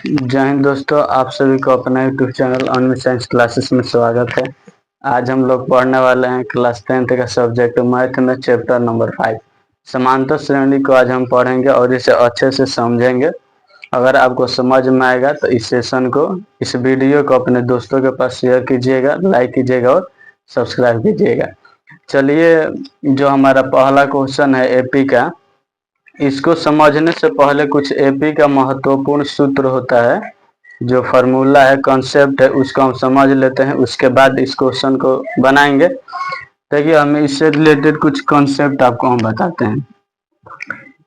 जय हिंद दोस्तों, आप सभी को अपना YouTube channel Anmit science classes में स्वागत है। आज हम लोग पढ़ने वाले हैं क्लास 10th का सब्जेक्ट मैथ में चैप्टर नंबर 5 समांतर श्रेणी को आज हम पढ़ेंगे और इसे अच्छे से समझेंगे। अगर आपको समझ में आएगा तो इस सेशन को, इस वीडियो को अपने दोस्तों के पास शेयर कीजिएगा, लाइक कीजिएगा और सब्सक्राइब कीजिएगा। चलिए, जो हमारा पहला क्वेश्चन है एपी का, इसको समझने से पहले कुछ एपी का महत्वपूर्ण सूत्र होता है, जो फार्मूला है, कॉन्सेप्ट है, उसको हम समझ लेते हैं। उसके बाद इस क्वेश्चन को बनाएंगे। देखिए, हमें इससे रिलेटेड कुछ कॉन्सेप्ट आपको हम बताते हैं।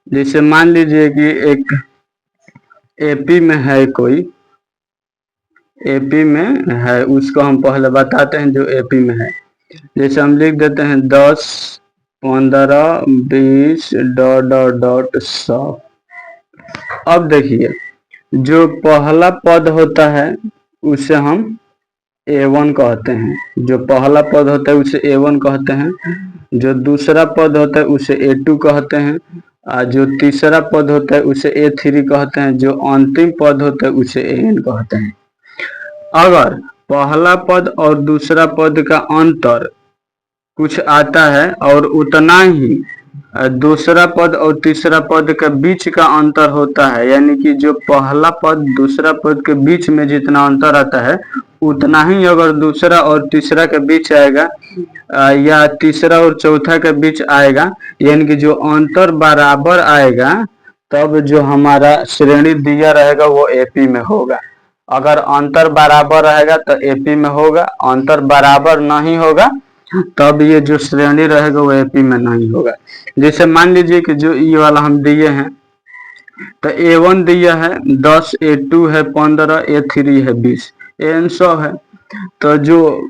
जैसे मान लीजिए कि एक एपी में है, कोई एपी में है, उसको हम पहले बताते हैं जो एपी में है। जैसे हम लिख देते हैं 10, 15, 20 ... 100। अब देखिए, जो पहला पद होता है उसे हम A1 कहते हैं। जो पहला पद होता है उसे A1 कहते हैं। जो दूसरा पद होता है उसे A2 कहते हैं। और जो तीसरा पद होता है उसे A3 कहते हैं। जो अंतिम पद होता है उसे AN कहते हैं। अगर पहला पद और दूसरा पद का अंतर कुछ आता है और उतना ही दूसरा पद और तीसरा पद के बीच का अंतर होता है, यानी कि जो पहला पद दूसरा पद के बीच में जितना अंतर आता है उतना ही अगर दूसरा और तीसरा के बीच आएगा या तीसरा और चौथा के बीच आएगा, यानी कि जो अंतर बराबर आएगा, तब जो हमारा श्रेणी दिया रहेगा वो एपी में होगा। अगर अंतर बराबर रहेगा तो एपी में होगा, अंतर बराबर नहीं होगा तब ये जो श्रेणी रहेगा वो एपी में नहीं होगा। जैसे मान लीजिए कि जो ये वाला हम दिए हैं, तो A1 दिया है 10, A2 है 15, A3 है 20, AN 100 है। तो जो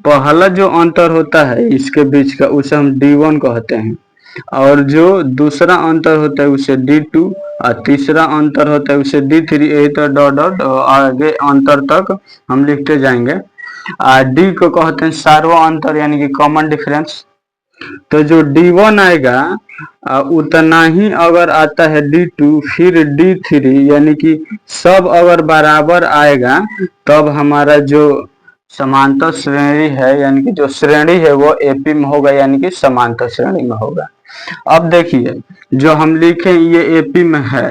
पहला जो अंतर होता है इसके बीच का उसे हम D1 कहते हैं, और जो दूसरा अंतर होता है उसे D2, और तीसरा अंतर होता है उसे D3। यही तो डॉट आगे अंतर तक हम लिखते जाएंगे। डी को कहते हैं सार्वत्रिक अंतर, यानी कि कॉमन डिफरेंस। तो जो D1 आएगा उतना ही अगर आता है D2, फिर D3, यानी कि सब अगर बराबर आएगा तब हमारा जो समांतर श्रेणी है, यानी कि जो श्रेणी है वो एपी में होगा, यानी कि समांतर श्रेणी में होगा। अब देखिए, जो हम लिखे ये एपी में है,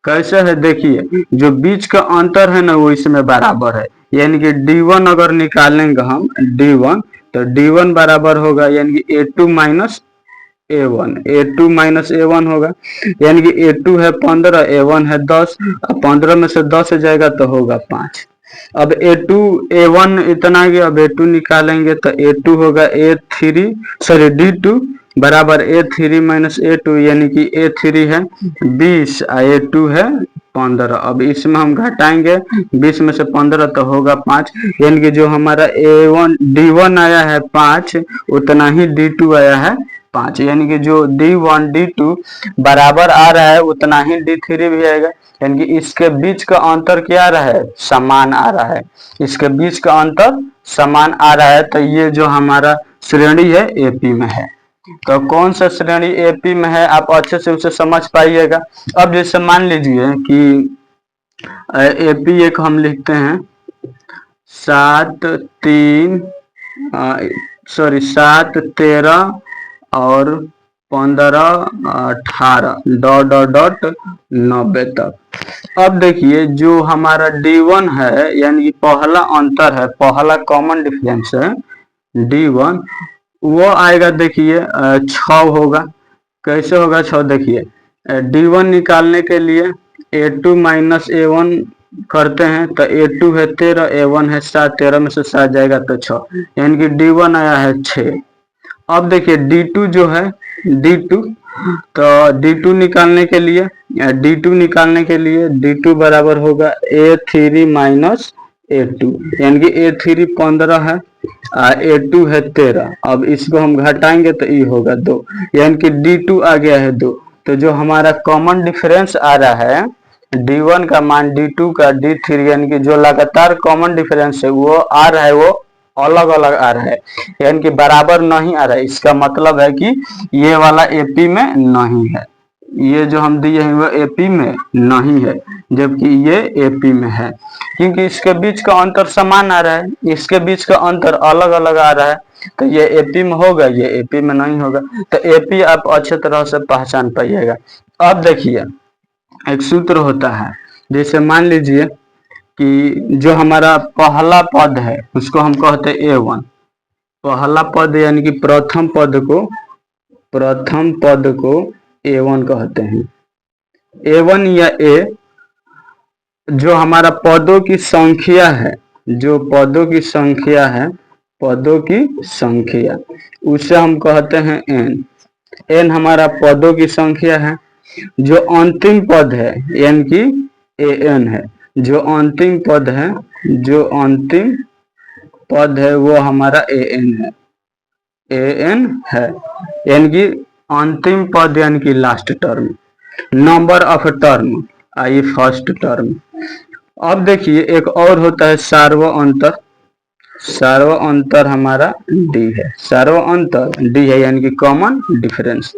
कैसे है देखिए, जो बीच का अंतर है ना वो इसमें बराबर है, यानी कि D1 अगर निकालेंगे हम D1, तो D1 बराबर होगा यानी कि A2 minus A1, A2 minus A1 होगा, यानी कि A2 है 15, A1 है 10, 15 में से 10 जाएगा तो होगा 5। अब A2 A1 इतना गया, अब A2 निकालेंगे तो A2 होगा D2 बराबर A3 माइनस A2, यानी कि A3 है 20 और A2 है 15। अब इसमें हम घटाएंगे 20 में से 15 तो होगा 5, यानी कि जो हमारा D1 आया है 5, उतना ही D2 आया है 5, यानी कि जो D1 D2 बराबर आ रहा है उतना ही D3 भी आएगा, यानी कि इसके बीच का अंतर क्या आ रहा है, समान आ रहा है। इसके बीच का अंतर समान आ रहा है, तो ये जो हमारा श्रेणी है एपी में है। तो कौन सा श्रेणी एपी में है आप अच्छे से उसे समझ पाइएगा। अब जैसे मान लीजिए कि एपी एक हम लिखते हैं 7, 13 और 15, 18 ... 90 तक। अब देखिए, जो हमारा D1 है, यानी कि पहला अंतर है, पहला कॉमन डिफरेंस है D1, वो आएगा देखिए 6 होगा। कैसे होगा 6? देखिए, D1 निकालने के लिए A2 माइनस A1 करते हैं, तो A2 है 13, A1 है 7, 13 में से 7 जाएगा तो 6, यानी कि D1 आया है 6। अब देखिए D2 जो है, D2, तो D2 निकालने के लिए D2 बराबर होगा A3 माइनस A2, यानी कि A3 15 है, A2 है 13। अब इसको हम घटाएंगे तो ये होगा 2, यानी कि D2 आ गया है 2। तो जो हमारा कॉमन डिफरेंस आ रहा है D1 का मान D2 का D3, यानी कि जो लगातार कॉमन डिफरेंस है वो आ रहा है, वो अलग अलग आ रहा है, यानी कि बराबर नहीं आ रहा है। इसका मतलब है कि ये वाला एपी में नहीं है, ये जो हम दिए हैं वो एपी में नहीं है, जबकि ये एपी में है, क्योंकि इसके बीच का अंतर समान आ रहा है, इसके बीच का अंतर अलग अलग आ रहा है, तो ये एपी में होगा, ये एपी में नहीं होगा। तो एपी आप अच्छे तरह से पहचान पाइएगा। अब देखिए एक सूत्र होता है, जैसे मान लीजिए कि जो हमारा पहला पद है उसको हम कहते हैं ए1। पहला पद यानी कि प्रथम पद को ए1 कहते हैं। ए1 या ए जो हमारा पदों की संख्या है, जो पदों की संख्या है, पदों की संख्या, उसे हम कहते हैं एन। एन हमारा पदों की संख्या है। जो अंतिम पद है यानी कि ए एन है, जो अंतिम पद है, जो अंतिम पद है वो हमारा ए एन है, ए एन है, यानी कि अंतिम पद यानी कि last term. Number of term I first term. अब देखिए एक और होता है सार्व अंतर। सार्व अंतर हमारा डी है, सार्व अंतर डी है यानी कि कॉमन डिफरेंस।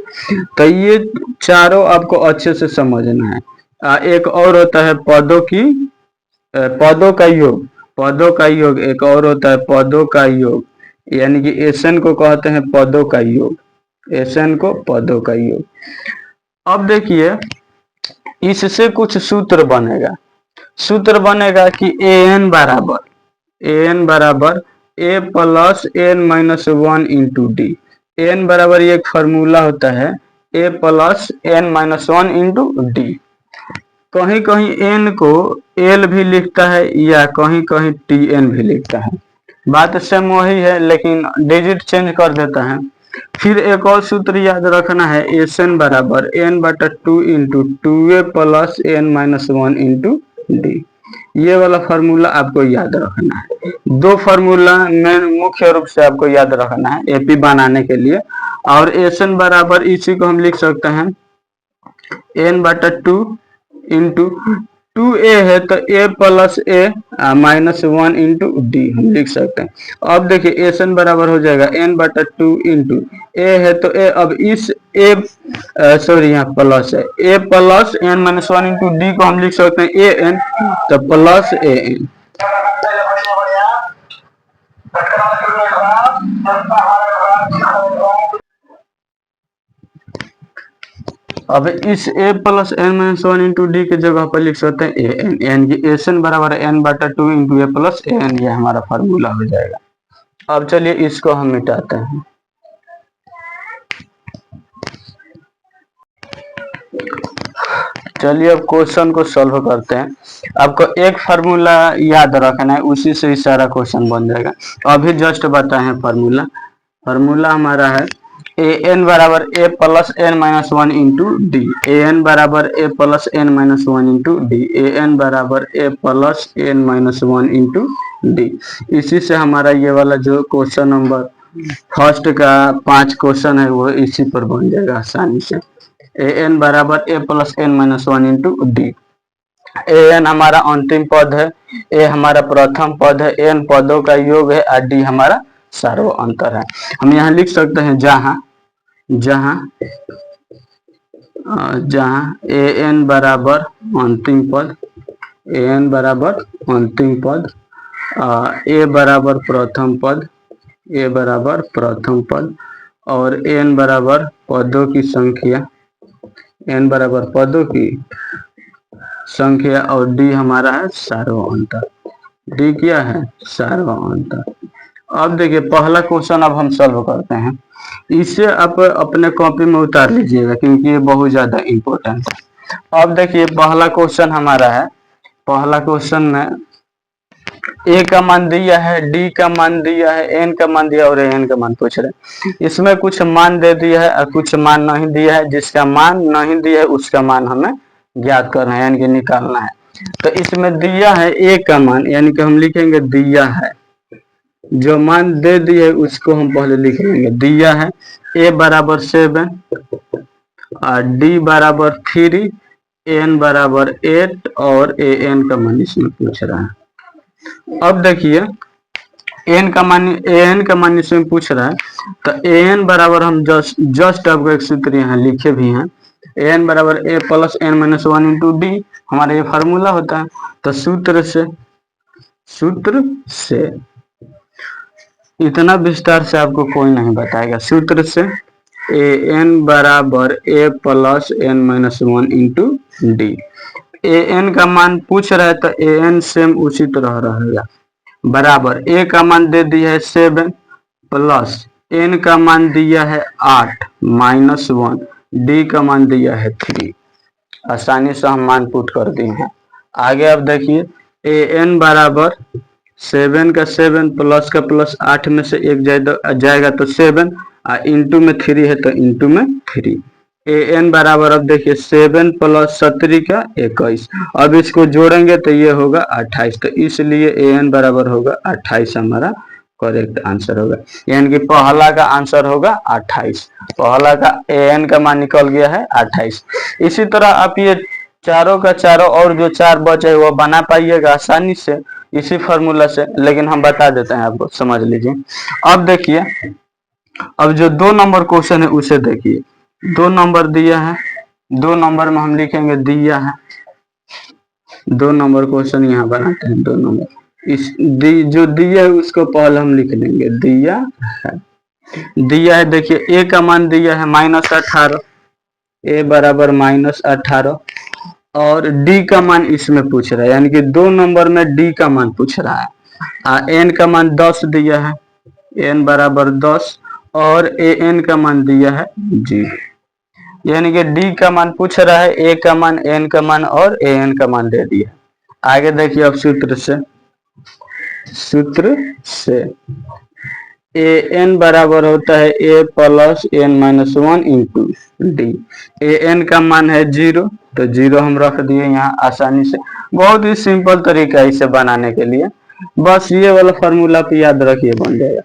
तो ये चारों आपको अच्छे से समझना है। एक और होता है पदों की पदों का योग। पदों का योग एक और होता है, पदों का योग यानी कि एसन को कहते हैं पदों का योग, एसन को पदों का योग। अब देखिए इससे कुछ सूत्र बनेगा। सूत्र बनेगा कि ए एन बराबर a plus n minus one into d. N बराबर ये एक फार्मूला होता है a plus n minus one into d. कहीं कहीं एन को एल भी लिखता है या कहीं कहीं टी एन भी लिखता है, बात सेम वही है लेकिन डिजिट चेंज कर देता है। फिर एक और सूत्र याद रखना है, एस एन बराबर एन बटा two into two a plus n minus one into d. ये वाला फार्मूला आपको याद रखना है। दो फार्मूला में मुख्य रूप से आपको याद रखना है एपी बनाने के लिए। और एस एन बराबर इसी को हम लिख सकते हैं एन बटा टू इंटू टू ए है तो ए प्लस ए माइनस वन इंटू डी हम लिख सकते हैं। अब देखिए एस एन बराबर हो जाएगा एन बटा टू इंटू ए है तो ए, अब इस ए सॉरी यहाँ प्लस है, a plus n minus one into d को हम लिख सकते हैं ए एन, तो प्लस ए एन। अब इस a plus n minus one into d के जगह पर लिख सकते हैं ए एन, यानी कि एस एन बराबर एन बटा two into A plus a N, ये हमारा फार्मूला हो जाएगा। अब चलिए इसको हम मिटाते हैं। चलिए अब क्वेश्चन को सॉल्व करते हैं। आपको एक फार्मूला याद रखना है, उसी से ही सारा क्वेश्चन बन जाएगा। अभी जस्ट बताए हैं फार्मूला। फार्मूला हमारा है ए एन बराबर a plus n minus one into d. A n बराबर a plus n minus one into d. A n बराबर a plus n minus one into d. इसी से हमारा ये वाला जो क्वेश्चन नंबर फर्स्ट का 5 क्वेश्चन है वो इसी पर बन जाएगा आसानी से। ए एन बराबर a plus n minus one into d. A n हमारा अंतिम पद है, ए हमारा प्रथम पद है, एन पदों का योग है और डी हमारा सार्व अंतर है। हम यहाँ लिख सकते हैं जहाँ ए एन बराबर अंतिम पद, ए एन बराबर अंतिम पद, ए बराबर प्रथम पद, ए बराबर प्रथम पद, और एन बराबर पदों की संख्या, एन बराबर पदों की संख्या, और डी हमारा है सार्व अंतर। डी क्या है? सार्व अंतर। अब देखिए पहला क्वेश्चन अब हम सॉल्व करते हैं। इसे आप अपने कॉपी में उतार लीजिएगा क्योंकि ये बहुत ज्यादा इम्पोर्टेंट है। अब देखिए पहला क्वेश्चन हमारा है, पहला क्वेश्चन में ए का मान दिया है, डी का मान दिया है, एन का मान दिया और एन का मान पूछ रहे हैं। इसमें कुछ मान दे दिया है और कुछ मान नहीं दिया है। जिसका मान नहीं दिया है उसका मान हमें ज्ञात करना है यानी कि निकालना है। तो इसमें दिया है ए का मान, यानी कि हम लिखेंगे दिया है। जो मान दे दिए उसको हम पहले लिख लेंगे। दिया है ए बराबर 7 और डी बराबर 3, एन बराबर 8 और ए एन का मान इसमें पूछ रहा है। अब देखिए एन का मान, ए एन का मान इसमें पूछ रहा है, तो ए एन बराबर हम जस्ट आपको एक सूत्र यहाँ लिखे भी हैं। ए एन बराबर a plus n minus one into d, हमारा ये फार्मूला होता है। तो सूत्र से इतना विस्तार से आपको कोई नहीं बताएगा। सूत्र से ए एन बराबर a plus n minus one into d. A n का मान पूछ रहा है तो ए एन सेम उसी तरह रहेगा, बराबर ए का मान दे दिया है 7 प्लस एन का मान दिया है 8 माइनस 1, डी का मान दिया है 3। आसानी से हम मान पुट कर दिए हैं। आगे आप देखिए ए एन बराबर 7 का 7 प्लस का प्लस 8 में से एक जाएगा तो 7, इंटू में 3 है तो इंटू में 3। ए एन बराबर अब देखिए 7 प्लस 17 का 21, अब इसको जोड़ेंगे तो ये होगा 28, तो इसलिए ए एन बराबर होगा 28 हमारा करेक्ट आंसर होगा। यानी कि पहला का आंसर होगा 28, पहला का ए एन का मान निकल गया है 28। इसी तरह आप ये चारों का चारों और जो 4 बचे वो बना पाइएगा आसानी से इसी फार्मूला से, लेकिन हम बता देते हैं आपको, समझ लीजिए। अब देखिए, अब जो 2 नंबर क्वेश्चन है उसे देखिए। 2 नंबर दिया है, 2 नंबर में हम लिखेंगे दिया है। 2 नंबर क्वेश्चन यहाँ बनाते हैं। 2 नंबर जो दिया है उसको पहले हम लिख लेंगे, दिया है। देखिए ए का मान दिया है -18, ए बराबर -18, और डी का मान इसमें पूछ रहा है, यानी कि 2 नंबर में डी का मान पूछ रहा है। एन का मान 10 दिया है, एन बराबर 10, और ए एन का मान दिया है 0, यानी कि डी का मान पूछ रहा है, ए का मान, एन का मान और ए एन का मान दे दिया। आगे देखिए अब सूत्र से ए एन बराबर होता है a plus n minus 1 into d. A n का मान है 0, तो 0 हम रख दिए यहाँ आसानी से। बहुत ही सिंपल तरीका है इसे बनाने के लिए, बस ये वाला फार्मूला पे याद रखिए, बन जाएगा।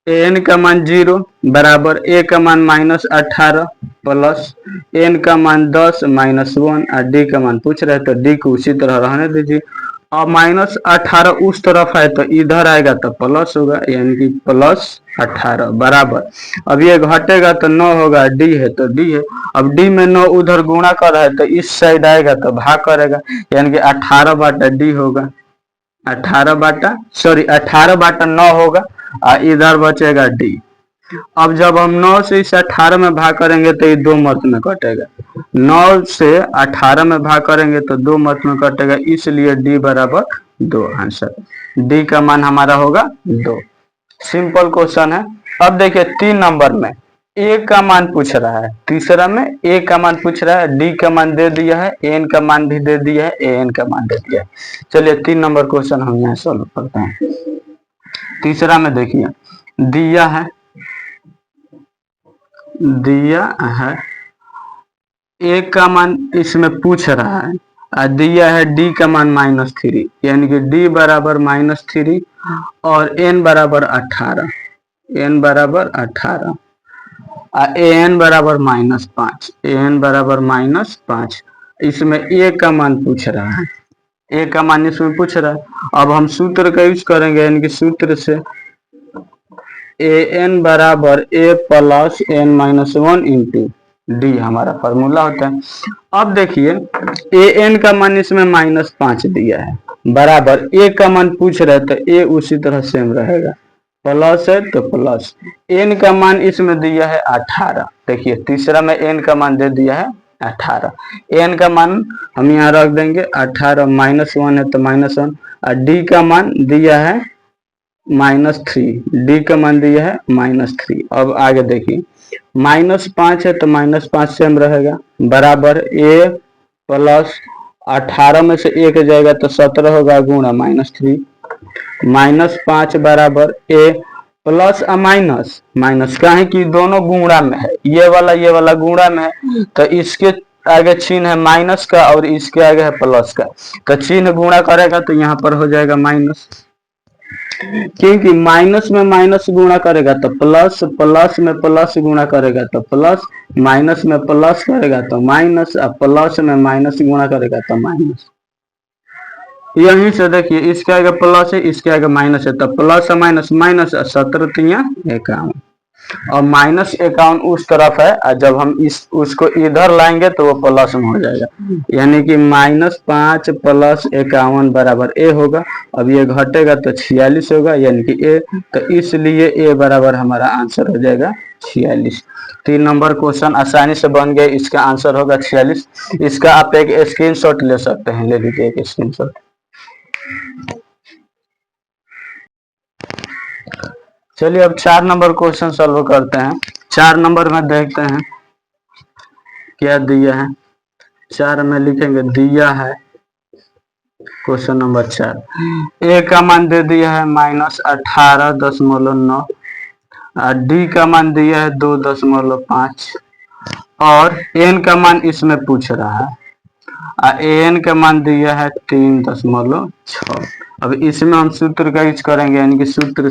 ए एन का मान 0 बराबर ए का मान -18 प्लस एन का मान 10 माइनस 1, और डी का मान पूछ रहे तो डी को उसी तरह रहने दीजिए। अब -18 उस तरफ है तो इधर आएगा तो प्लस होगा, यानी कि +18 बराबर, अब ये घटेगा तो 9 होगा, डी है तो डी है। अब डी में 9 उधर गुणा कर रहा है तो इस साइड आएगा तो भाग करेगा, यानी कि 18 बाटा डी होगा। 18 बाटा 9 होगा, और इधर बचेगा डी। अब जब हम 9 से इस 18 में भाग करेंगे तो ये 2 मत में कटेगा। 9 से 18 में भाग करेंगे तो 2 मत में कटेगा, इसलिए डी बराबर 2 आंसर। डी का मान हमारा होगा 2। सिंपल क्वेश्चन है। अब देखिए 3 नंबर में ए का मान पूछ रहा है, तीसरा में ए का मान पूछ रहा है, डी का मान दे दिया है, एन का मान भी दे दिया है, ए एन का मान दे दिया है। चलिए 3 नंबर क्वेश्चन हम यहाँ सोल्व करते हैं। तीसरा में देखिए दिया है ए का मान इसमें पूछ रहा है, और दिया है डी का मान -3, यानी कि डी बराबर -3 और एन बराबर 18, और ए एन बराबर -5, ए एन बराबर -5। इसमें ए का मान पूछ रहा है, ए का मान इसमें पूछ रहा है। अब हम सूत्र का यूज करेंगे, यानी कि सूत्र से ए एन बराबर a plus n minus 1 into d हमारा फार्मूला होता है। अब देखिए ए एन का मान इसमें -5 दिया है, बराबर ए का मान पूछ रहे तो ए उसी तरह सेम रहेगा, प्लस है तो प्लस। एन का मान इसमें दिया है 18, देखिए तीसरा में एन का मान दे दिया है 18, एन का मान हम यहाँ रख देंगे 18, -1 है तो -1, और डी का मान दिया है -3, डी का मान दिया है -3। अब आगे देखिए -5 है तो -5 सेम रहेगा, बराबर ए प्लस 18 में से 1 जाएगा तो 17 होगा, गुणा -3, -5 बराबर ए प्लस माइनस का है कि दोनों गुणा में है, ये वाला गुणा में है, तो इसके आगे चिन्ह है माइनस का और इसके आगे है प्लस का, तो चिन्ह गुणा करेगा तो यहाँ पर हो जाएगा माइनस, क्योंकि माइनस में माइनस गुणा करेगा तो प्लस, प्लस में प्लस गुणा करेगा तो प्लस, माइनस में प्लस करेगा तो माइनस, और प्लस में माइनस गुणा करेगा तो माइनस। यहीं से देखिए इसके आगे प्लस है, इसके आगे माइनस है, तो प्लस माइनस माइनस, 17 × 51। और -51 उस तरफ है, और जब हम उसको इधर लाएंगे तो वो प्लस में हो जाएगा, यानी कि -5 + 51 बराबर ए होगा। अब ये घटेगा तो 46 होगा, यानी कि ए, तो इसलिए ए बराबर हमारा आंसर हो जाएगा 46। 3 नंबर क्वेश्चन आसानी से बन गए, इसका आंसर होगा 46। इसका आप एक स्क्रीनशॉट ले सकते हैं, ले लीजिए एक स्क्रीनशॉट। चलिए अब 4 नंबर क्वेश्चन सॉल्व करते हैं। 4 नंबर में देखते हैं क्या दिया है। 4 में लिखेंगे दिया है क्वेश्चन नंबर 4, ए का मान दे दिया है -18.9, डी का मान दिया है 2.5 और एन का मान इसमें पूछ रहा है, एन का मान दिया है 3.6। अब इसमें हम सूत्र का यूज करेंगे, यानी कि सूत्र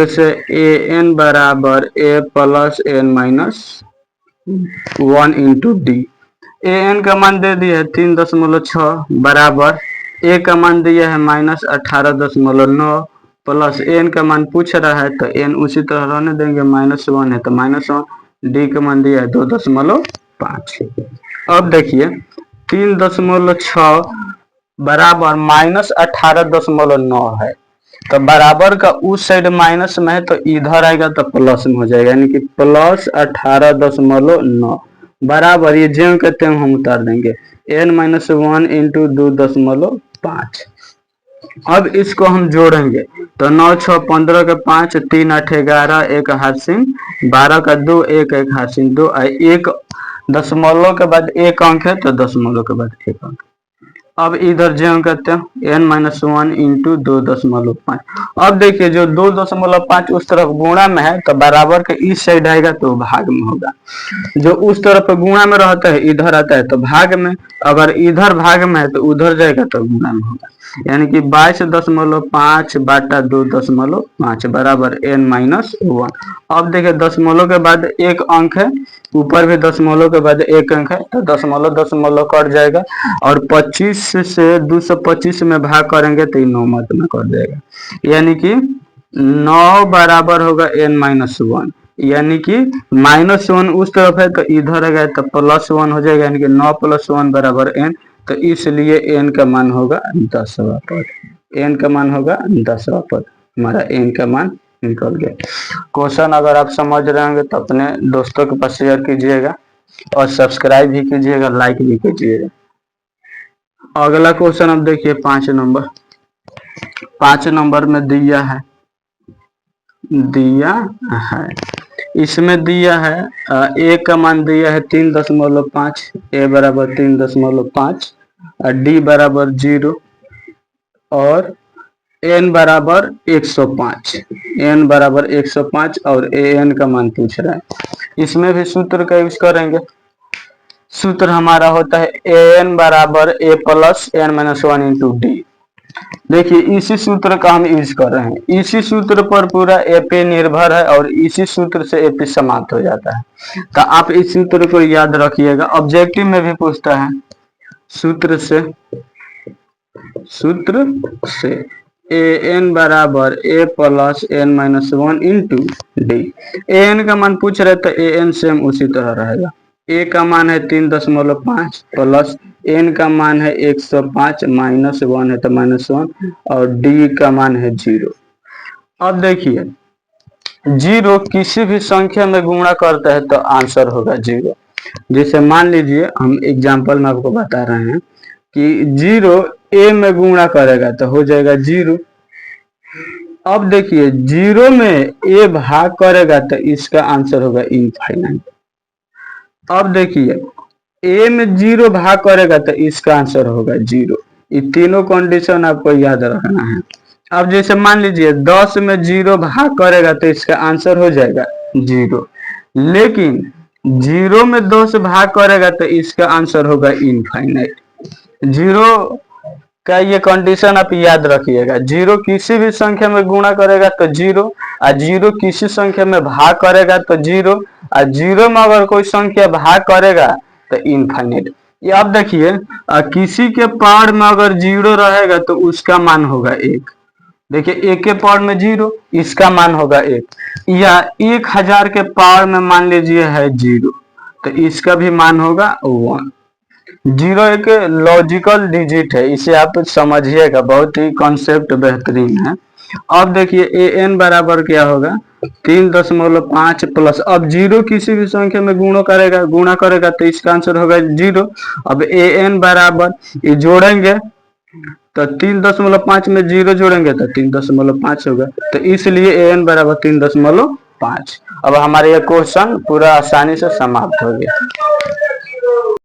से ए एन बराबर a plus n minus 1 into d. A n का मान दे दिया है 3.6 बराबर ए का मान दिया है -18.9 प्लस एन का मान पूछ रहा है, तो एन उसी तरह रहने देंगे, -1 है तो -1, डी का मान दिया है 2.5। अब देखिए 3.6 बराबर -18.9 है, तो बराबर का उस साइड माइनस में है तो इधर आएगा तो प्लस में हो जाएगा, यानी कि +18.9 बराबर, ये जो कहते हैं हम उतार देंगे, n-1 इंटू 2.5। अब इसको हम जोड़ेंगे तो 9 6 15 के 5 3 8 11 1 हासिल 12 का 2 1 1 हासिल 2, एक दशमलव के बाद एक अंक है तो दशमलव के बाद एक अंक। अब इधर जो कहते हैं n-1 इंटू 2.5। अब देखिए जो 2.5 उस तरफ गुणा में है तो बराबर के इस साइड आएगा तो भाग में होगा, जो उस तरफ गुणा में रहता है इधर आता है तो भाग में, अगर इधर भाग में है तो उधर जाएगा तो गुणा में होगा, यानी कि 22.5 बाटा 2.5 बराबर n-1। अब देखिए दशमलव के बाद एक अंक है, ऊपर भी दशमलव के बाद एक अंक है तो दशमलव दशमलव कट जाएगा, और 25 से 225 में भाग करेंगे तो 9 मत में कट जाएगा, यानी कि 9 बराबर होगा n-1, यानी कि -1 उस तरफ है तो इधर आएगा तो +1 हो जाएगा, यानी कि 9 + 1 बराबर n, तो इसलिए n का मान होगा 10वां पद। n का मान होगा 10वां पद, हमारा n का मान निकल गया। क्वेश्चन अगर आप समझ रहे होंगे तो अपने दोस्तों के पास शेयर कीजिएगा और सब्सक्राइब भी कीजिएगा, लाइक भी कीजिएगा। अगला क्वेश्चन अब देखिए 5 नंबर। 5 नंबर में दिया है इसमें दिया है ए का मान दिया है 3.5, ए बराबर 3.5, डी बराबर 0 और n बराबर 105, n बराबर 105 और an का मान पूछ रहा है। इसमें भी सूत्र का यूज करेंगे। सूत्र हमारा होता है an बराबर a plus n-1 into D. देखिए इसी सूत्र का हम यूज कर रहे हैं, इसी सूत्र पर पूरा एपी निर्भर है और इसी सूत्र से एपी समाप्त हो जाता है, तो आप इस सूत्र को याद रखिएगा। ऑब्जेक्टिव में भी पूछता है सूत्र से an बराबर a plus n-1 into D. an का मान पूछ रहे तो an सेम उसी तरह रहेगा, a का मान है 3.5 प्लस n का मान है 105 -1 है तो -1 और d का मान है 0। अब देखिए 0 किसी भी संख्या में गुणा करता है तो आंसर होगा 0। जैसे मान लीजिए हम एग्जांपल में आपको बता रहे हैं कि 0 a में गुणा करेगा तो हो जाएगा 0। अब देखिए 0 में a भाग करेगा तो इसका आंसर होगा इनफाइनाइट। अब देखिए a में 0 भाग करेगा तो इसका आंसर होगा 0। ये तीनों कंडीशन आपको याद रखना है। अब जैसे मान लीजिए 10 में 0 भाग करेगा तो इसका आंसर हो जाएगा 0, लेकिन 0 में 10 भाग करेगा तो इसका आंसर होगा इनफाइनाइट। 0 का ये कंडीशन आप याद रखिएगा। 0 किसी भी संख्या में गुणा करेगा तो 0, और 0 किसी संख्या में भाग करेगा तो 0, और 0 में अगर कोई संख्या भाग करेगा तो इनफाइनाइट। ये आप देखिए किसी के पार में अगर 0 रहेगा तो उसका मान होगा 1, देखिए 1 के पावर में 0, इसका मान होगा 1, या 1000 के पावर में मान लीजिए है 0, तो इसका भी मान होगा 1। 0 एक लॉजिकल डिजिट है, इसे आप समझिएगा, बहुत ही कॉन्सेप्ट बेहतरीन है। अब देखिए ए एन बराबर क्या होगा, 3.5 प्लस, अब 0 किसी भी संख्या में गुणा करेगा तो इसका आंसर होगा 0। अब ए एन बराबर ये जोड़ेंगे तो 3.5 में 0 जोड़ेंगे तो 3.5 होगा, तो इसलिए ए एन बराबर 3.5। अब हमारे ये क्वेश्चन पूरा आसानी से समाप्त हो गया।